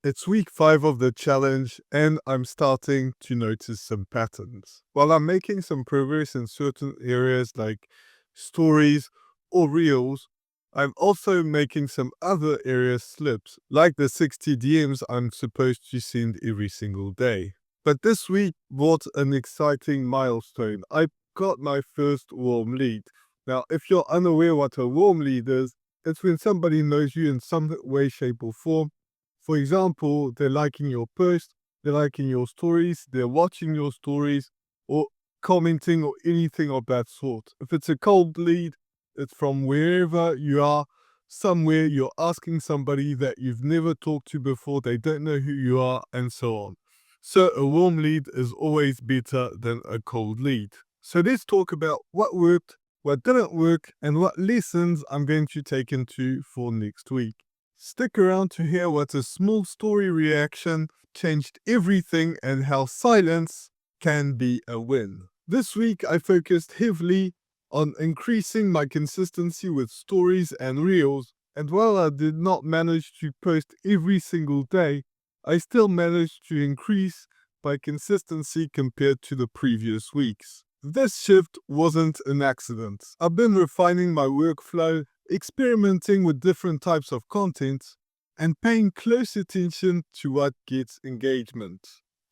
It's week 5 of the challenge, and I'm starting to notice some patterns. While I'm making some progress in certain areas like stories or reels, I'm also making some other areas slips, like the 60 DMs I'm supposed to send every single day. But this week brought an exciting milestone. I got my first warm lead. Now, if you're unaware what a warm lead is, it's when somebody knows you in some way, shape, or form. For example, they're liking your post, they're liking your stories, they're watching your stories, or commenting or anything of that sort. If it's a cold lead, it's from wherever you are, somewhere you're asking somebody that you've never talked to before, they don't know who you are, and so on. So a warm lead is always better than a cold lead. So let's talk about what worked, what didn't work, and what lessons I'm going to take into for next week. Stick around to hear what a small story reaction changed everything and how silence can be a win. This week I focused heavily on increasing my consistency with stories and reels, and while I did not manage to post every single day, I still managed to increase my consistency compared to the previous weeks. This shift wasn't an accident. I've been refining my workflow, experimenting with different types of content, and paying close attention to what gets engagement.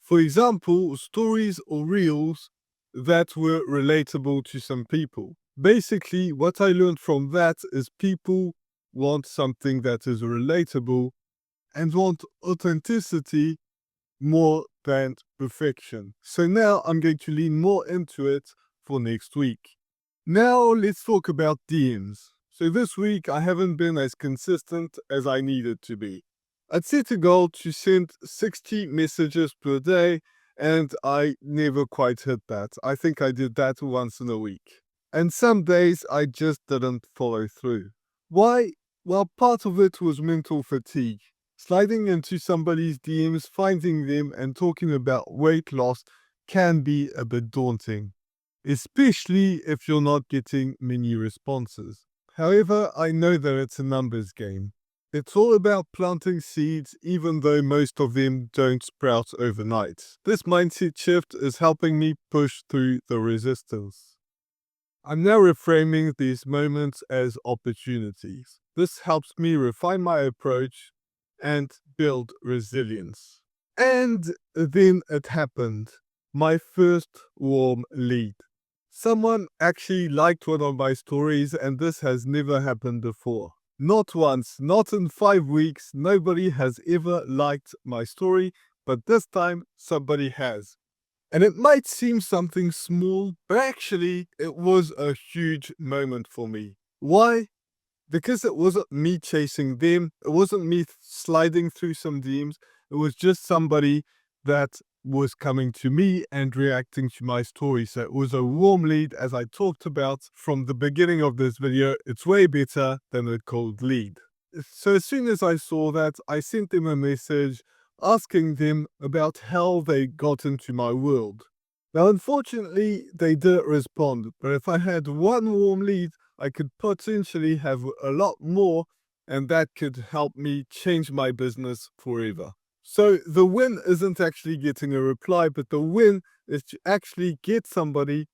For example, stories or reels that were relatable to some people. Basically, what I learned from that is people want something that is relatable and want authenticity more than perfection. So now I'm going to lean more into it for next week. Now let's talk about DMs. So this week I haven't been as consistent as I needed to be. I'd set a goal to send 60 messages per day, and I never quite hit that. I think I did that once in a week. And some days I just didn't follow through. Why? Well, part of it was mental fatigue. Sliding into somebody's DMs, finding them, and talking about weight loss can be a bit daunting, especially if you're not getting many responses. However, I know that it's a numbers game. It's all about planting seeds, even though most of them don't sprout overnight. This mindset shift is helping me push through the resistance. I'm now reframing these moments as opportunities. This helps me refine my approach and build resilience. And then it happened. My first warm lead. Someone actually liked one of my stories, and this has never happened before. Not once, not in 5 weeks, nobody has ever liked my story, but this time somebody has. And it might seem something small, but actually it was a huge moment for me. Why? Because it wasn't me chasing them, it wasn't me sliding through some DMs, it was just somebody that was coming to me and reacting to my story. So it was a warm lead, as I talked about from the beginning of this video. It's way better than a cold lead. So as soon as I saw that, I sent them a message asking them about how they got into my world. Now, unfortunately, they didn't respond, but if I had one warm lead, I could potentially have a lot more, and that could help me change my business forever. So the win isn't actually getting a reply, but the win is to actually get somebody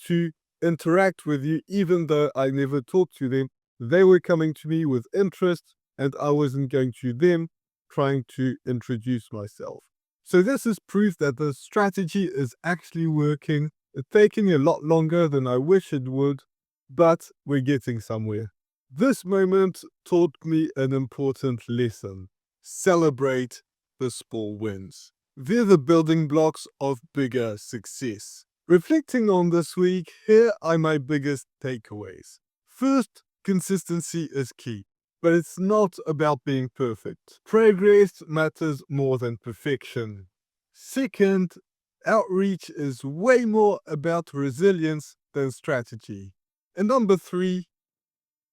to interact with you, even though I never talked to them. They were coming to me with interest, and I wasn't going to them trying to introduce myself. So this is proof that the strategy is actually working. It's taking a lot longer than I wish it would, but we're getting somewhere. This moment taught me an important lesson. Celebrate the small wins. They're the building blocks of bigger success. Reflecting on this week, here are my biggest takeaways. First, consistency is key, but it's not about being perfect. Progress matters more than perfection. Second, outreach is way more about resilience than strategy. And number 3,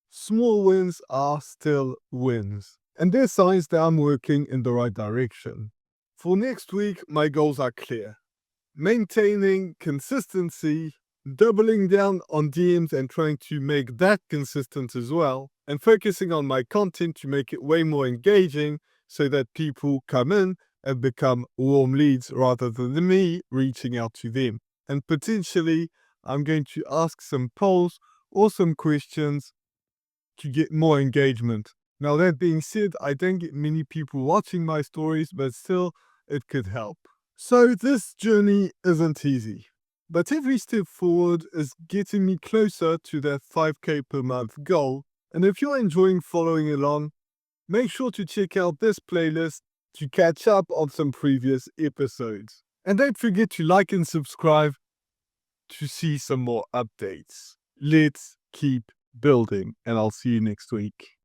small wins are still wins. And they're signs that I'm working in the right direction. For next week, my goals are clear. Maintaining consistency, doubling down on DMs and trying to make that consistent as well, and focusing on my content to make it way more engaging so that people come in and become warm leads rather than me reaching out to them. And potentially, I'm going to ask some polls or some questions to get more engagement. Now, that being said, I don't get many people watching my stories, but still, it could help. So, this journey isn't easy, but every step forward is getting me closer to that 5K per month goal. And if you're enjoying following along, make sure to check out this playlist to catch up on some previous episodes. And don't forget to like and subscribe to see some more updates. Let's keep building, and I'll see you next week.